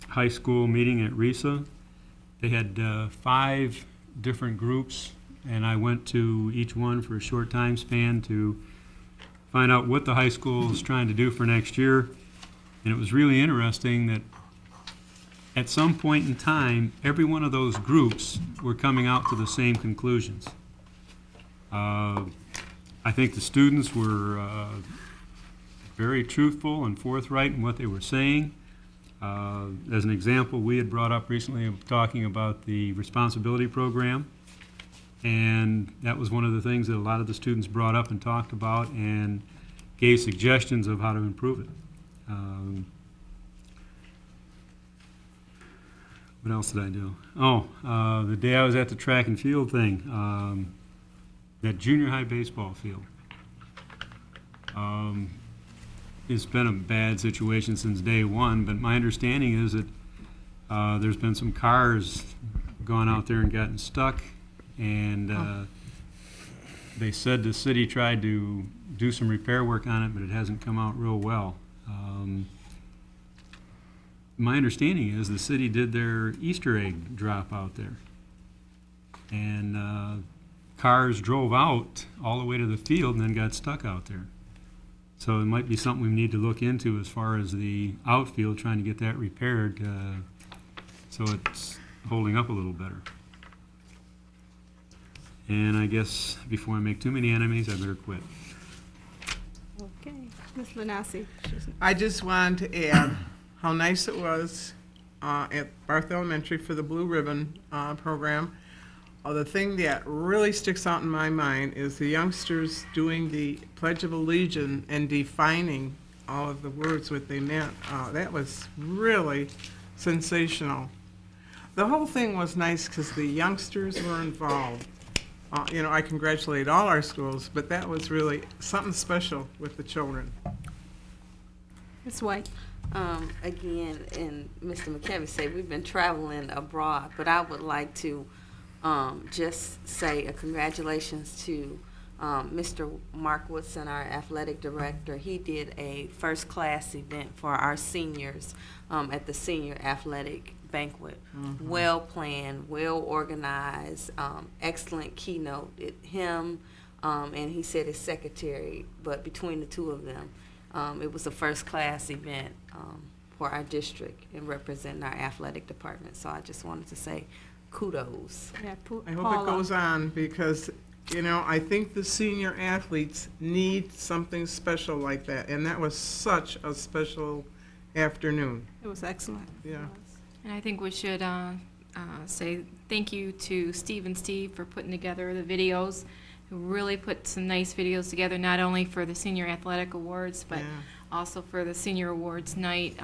High School meeting at RISA. They had 5 different groups, and I went to each one for a short time span to find out what the high school is trying to do for next year. And it was really interesting that at some point in time, every one of those groups were coming out to the same conclusions. I think the students were very truthful and forthright in what they were saying. As an example, we had brought up recently talking about the responsibility program, and that was one of the things that a lot of the students brought up and talked about and gave suggestions of how to improve it. What else did I do? The day I was at the track and field thing, that junior high baseball field. It's been a bad situation since day one, but my understanding is that there's been some cars gone out there and gotten stuck, and they said the city tried to do some repair work on it, but it hasn't come out real well. My understanding is the city did their Easter egg drop out there, and cars drove out all the way to the field and then got stuck out there. So it might be something we need to look into as far as the outfield, trying to get that repaired. So it's holding up a little better. And I guess before I make too many enemies, I better quit. Okay, Ms. Lanasi. I just wanted to add how nice it was at Barth Elementary for the Blue Ribbon program. The thing that really sticks out in my mind is the youngsters doing the Pledge of Allegiance and defining all of the words, what they meant. That was really sensational. The whole thing was nice because the youngsters were involved. I congratulate all our schools, but that was really something special with the children. Ms. White. Again, and Mr. McKevy said, we've been traveling abroad, but I would like to just say a congratulations to Mr. Mark Woodson, our athletic director. He did a first-class event for our seniors at the senior athletic banquet. Mm-hmm. Well planned, well organized, excellent keynote. Him and he said his secretary, but between the two of them, it was a first-class event for our district and representing our athletic department. So I just wanted to say kudos. Yeah, I hope it goes on because, I think the senior athletes need something special like that. And that was such a special afternoon. It was excellent. Yeah. And I think we should say thank you to Steve and Steve for putting together the videos. Who really put some nice videos together, not only for the Senior Athletic Awards, but Yeah. also for the Senior Awards night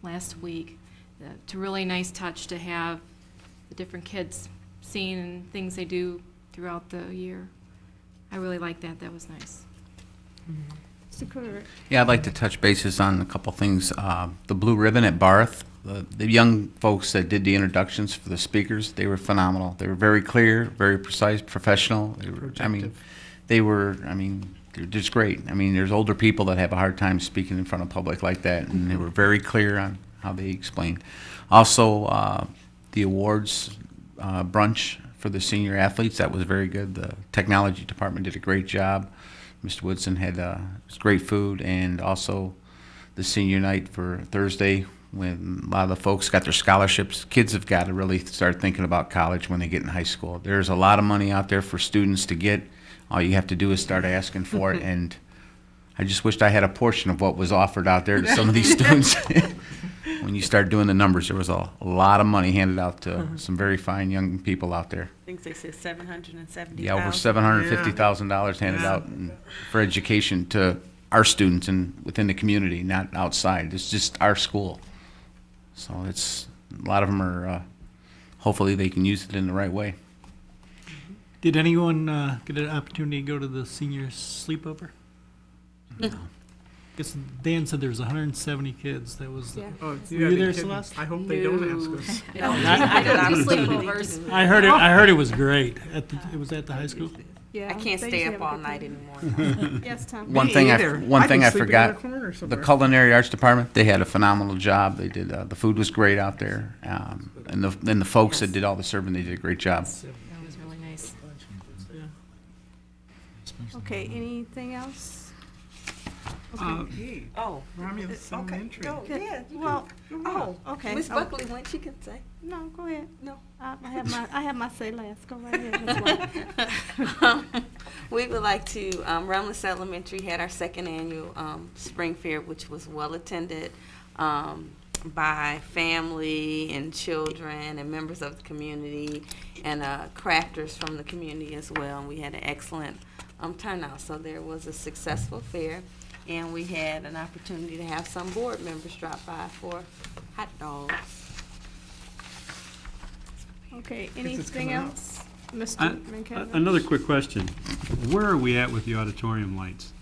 last week. It's a really nice touch to have the different kids seeing things they do throughout the year. I really like that. That was nice. Mr. Courier. Yeah, I'd like to touch bases on a couple things. The Blue Ribbon at Barth, the young folks that did the introductions for the speakers, they were phenomenal. They were very clear, very precise, professional. They're just great. There's older people that have a hard time speaking in front of public like that, and they were very clear on how they explained. Also, the awards brunch for the senior athletes, that was very good. The technology department did a great job. Mr. Woodson had great food, and also the senior night for Thursday when a lot of the folks got their scholarships. Kids have got to really start thinking about college when they get in high school. There's a lot of money out there for students to get. All you have to do is start asking for it, and I just wished I had a portion of what was offered out there to some of these students. When you start doing the numbers, there was a lot of money handed out to some very fine young people out there. I think they said $770,000. Yeah, over $750,000 handed out for education to our students and within the community, not outside. It's just our school. So a lot of them are, hopefully they can use it in the right way. Did anyone get an opportunity to go to the senior sleepover? No. Guess Dan said there was 170 kids. That was. Yeah. Oh, Were you there, Celeste? I hope they don't ask us. I go to sleepovers. I heard it was great. It was at the high school. Yeah, I can't they stay usually up have a all good night time. anymore. Yes, Tom. One Me thing either. I sleep in forgot, a corner the somewhere. culinary arts department, they had a phenomenal job. They did, the food was great out there. And the folks that did all the serving, they did a great job. That was really nice. Okay, anything else? Hey, Oh, Romulus okay. Elementary. Go, yeah. Well, Oh, okay. Miss Oh, Buckley went, she can say. No, go ahead. No. I have my say last. Go right ahead, Ms. White. We would like to, Romulus Elementary had our second annual spring fair, which was well attended by family and children and members of the community and crafters from the community as well. And we had an excellent turnout. So there was a successful fair, and we had an opportunity to have some board members drop by for hot dogs. Okay, it's anything coming out. else? Mr. Mankiewicz? Another quick question. Where are we at with the auditorium lights?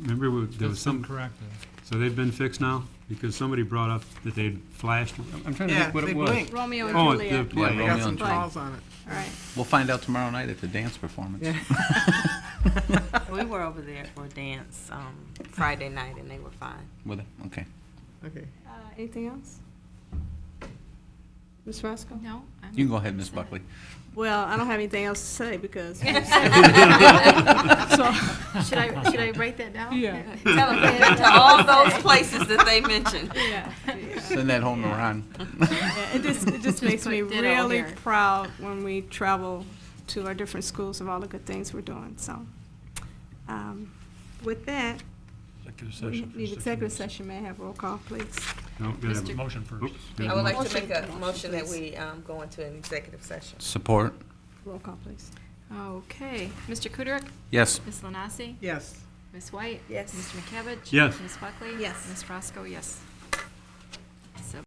Remember, there was some, corrected. so they've been fixed now? Because somebody brought up that they'd flashed. I'm trying to Yeah, think what they it was. blinked. Romeo and Oh, Juliet. the- Yeah, Yeah, they Romeo got some and calls on it. All right. We'll find out tomorrow night at the dance performance. We were over there for a dance Friday night, and they were fine. With it? Okay. Okay. Anything else? Ms. Roscoe? No? You can go ahead, Ms. Buckley. Well, I don't have anything else to say because. So, Should I write that down? yeah. Tell them to all those places that they mentioned. Yeah. Send that home to Ron. Yeah, it just makes me Ditto really here. proud when we travel to our different schools of all the good things we're doing. So, with that, Executive we session for need 60 executive minutes. session. May I have roll call, please? No, gotta have a Mr. motion first. Oops. I would like to Motion. make a motion that we go into an executive session. Support. Roll call, please. Okay. Mr. Kudrick? Yes. Ms. Lanasi? Yes. Ms. White? Yes. Mr. McCabbage? Yes. Ms. Buckley? Yes. Ms. Roscoe, yes. So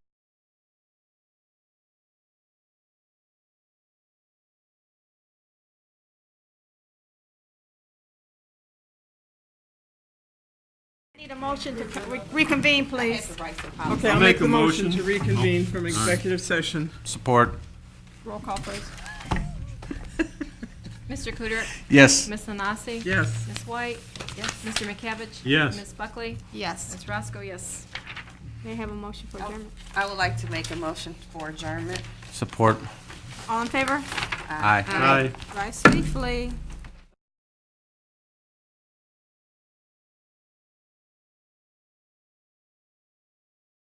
Need a motion to reconvene, please. Okay, I'll make the motion to reconvene from executive session. Support. Roll call, please. Mr. Kudrick? Yes. Ms. Lanasi? Yes. Ms. White? Yes. Mr. McCabbage? Yes. Ms. Buckley? Yes. Ms. Roscoe, yes. May I have a motion for adjournment? I would like to make a motion for adjournment. Support. All in favor? Aye. Aye. Rise safely.